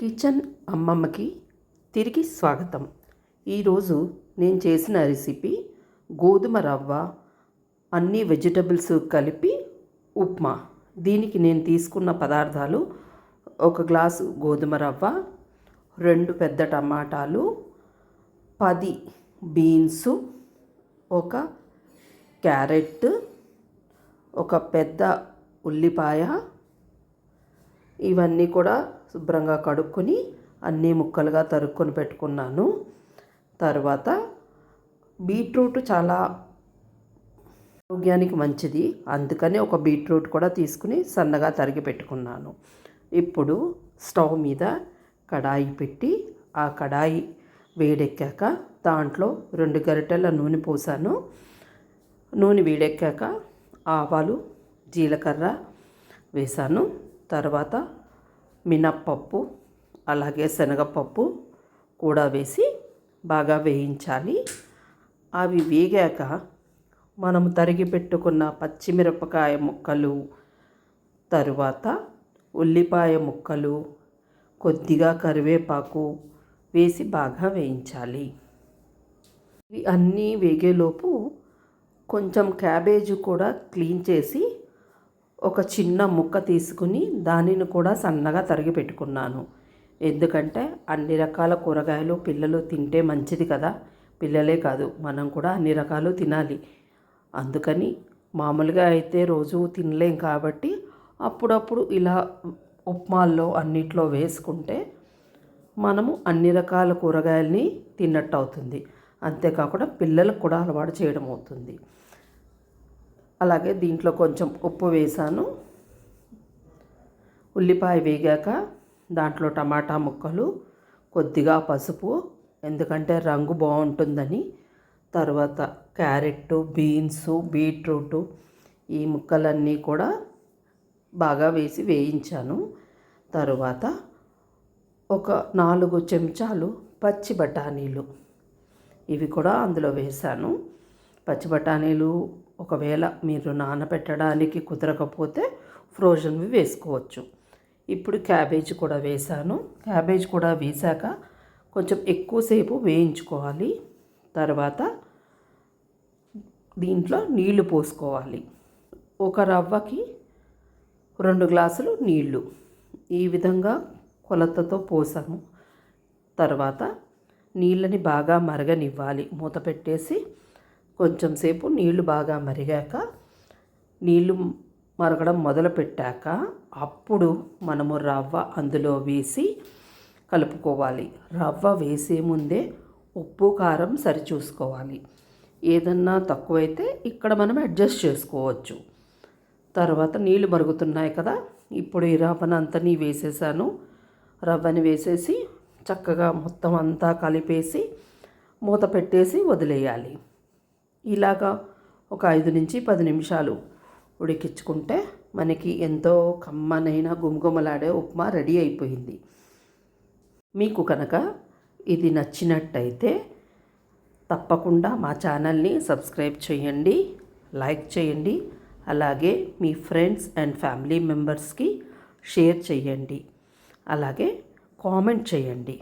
Kitchen అమ్మమ్మకి తిరిగి స్వాగతం. ఈరోజు నేను చేసిన రెసిపీ గోధుమ రవ్వ అన్ని వెజిటబుల్స్ కలిపి ఉప్మా. దీనికి నేను తీసుకున్న పదార్థాలు: 1 గ్లాసు గోధుమ రవ్వ, 2 పెద్ద టమాటాలు, 10 బీన్స్, 1 క్యారెట్, 1 పెద్ద ఉల్లిపాయ. ఇవన్నీ కూడా శుభ్రంగా కడుక్కొని అన్నీ ముక్కలుగా తరుక్కొని పెట్టుకున్నాను. తర్వాత బీట్రూట్ చాలా ఆరోగ్యానికి మంచిది, అందుకని 1 బీట్రూట్ కూడా తీసుకుని సన్నగా తరిగి పెట్టుకున్నాను. ఇప్పుడు స్టవ్ మీద కడాయి పెట్టి ఆ కడాయి వేడెక్కాక దాంట్లో 2 గరిటెల నూనె పోసాను. నూనె వేడెక్కాక ఆవాలు, జీలకర్ర వేసాను. తర్వాత మినప్పప్పు అలాగే శనగపప్పు కూడా వేసి బాగా వేయించాలి. అవి వేగాక మనం తరిగి పెట్టుకున్న పచ్చిమిరపకాయ ముక్కలు, తరువాత ఉల్లిపాయ ముక్కలు, కొద్దిగా కరివేపాకు వేసి బాగా వేయించాలి. ఇవి అన్నీ వేగేలోపు కొంచెం క్యాబేజీ కూడా క్లీన్ చేసి ఒక చిన్న ముక్క తీసుకుని దానిని కూడా సన్నగా తరిగి పెట్టుకున్నాను. ఎందుకంటే అన్ని రకాల కూరగాయలు పిల్లలు తింటే మంచిది కదా. పిల్లలే కాదు, మనం కూడా అన్ని రకాలు తినాలి. అందుకని మామూలుగా అయితే రోజు తినలేం కాబట్టి అప్పుడప్పుడు ఇలా ఉప్మాల్లో అన్నిట్లో వేసుకుంటే మనము అన్ని రకాల కూరగాయలని తిన్నట్టు అవుతుంది. అంతేకాకుండా పిల్లలకు కూడా అలవాటు చేయడం అవుతుంది. అలాగే దీంట్లో కొంచెం ఉప్పు వేసాను. ఉల్లిపాయ వేగాక దాంట్లో టమాటా ముక్కలు, కొద్దిగా పసుపు, ఎందుకంటే రంగు బాగుంటుందని, తర్వాత క్యారెట్, బీన్స్, బీట్రూట్ ఈ ముక్కలన్నీ కూడా బాగా వేసి వేయించాను. తరువాత 4 చెంచాలు పచ్చి బఠానీలు ఇవి కూడా అందులో వేసాను. పచ్చి బఠానీలు ఒకవేళ మీరు నానబెట్టడానికి కుదరకపోతే ఫ్రోజన్వి వేసుకోవచ్చు. ఇప్పుడు క్యాబేజీ కూడా వేసాను. క్యాబేజీ కూడా వేసాక కొంచెం ఎక్కువసేపు వేయించుకోవాలి. తర్వాత దీంట్లో నీళ్లు పోసుకోవాలి. 1 రవ్వకి 2 గ్లాసులు నీళ్లు ఈ విధంగా కొలతతో పోసాము. తర్వాత నీళ్ళని బాగా మరగనివ్వాలి. మూత పెట్టేసి కొంచెం సేపు నీళ్లు బాగా మరిగాక, నీళ్లు మరగడం మొదలుపెట్టాక అప్పుడు మనము రవ్వ అందులో వేసి కలుపుకోవాలి. రవ్వ వేసే ముందే ఉప్పు కారం సరిచూసుకోవాలి. ఏదన్నా తక్కువైతే ఇక్కడ మనం అడ్జస్ట్ చేసుకోవచ్చు. తర్వాత నీళ్లు మరుగుతున్నాయి కదా, ఇప్పుడు ఈ రవ్వనంతని వేసేసాను. రవ్వని వేసేసి చక్కగా మొత్తం అంతా కలిపేసి మూత పెట్టేసి వదిలేయాలి. ఇలాగా ఒక 5 నుంచి 10 నిమిషాలు ఉడికించుకుంటే మనకి ఎంతో కమ్మనైన గుమగుమలాడే ఉప్మా రెడీ అయిపోయింది. మీకు కనుక ఇది నచ్చినట్టయితే తప్పకుండా మా ఛానల్ని సబ్స్క్రైబ్ చేయండి, లైక్ చేయండి, అలాగే మీ ఫ్రెండ్స్ అండ్ ఫ్యామిలీ మెంబర్స్కి షేర్ చేయండి, అలాగే కామెంట్ చేయండి.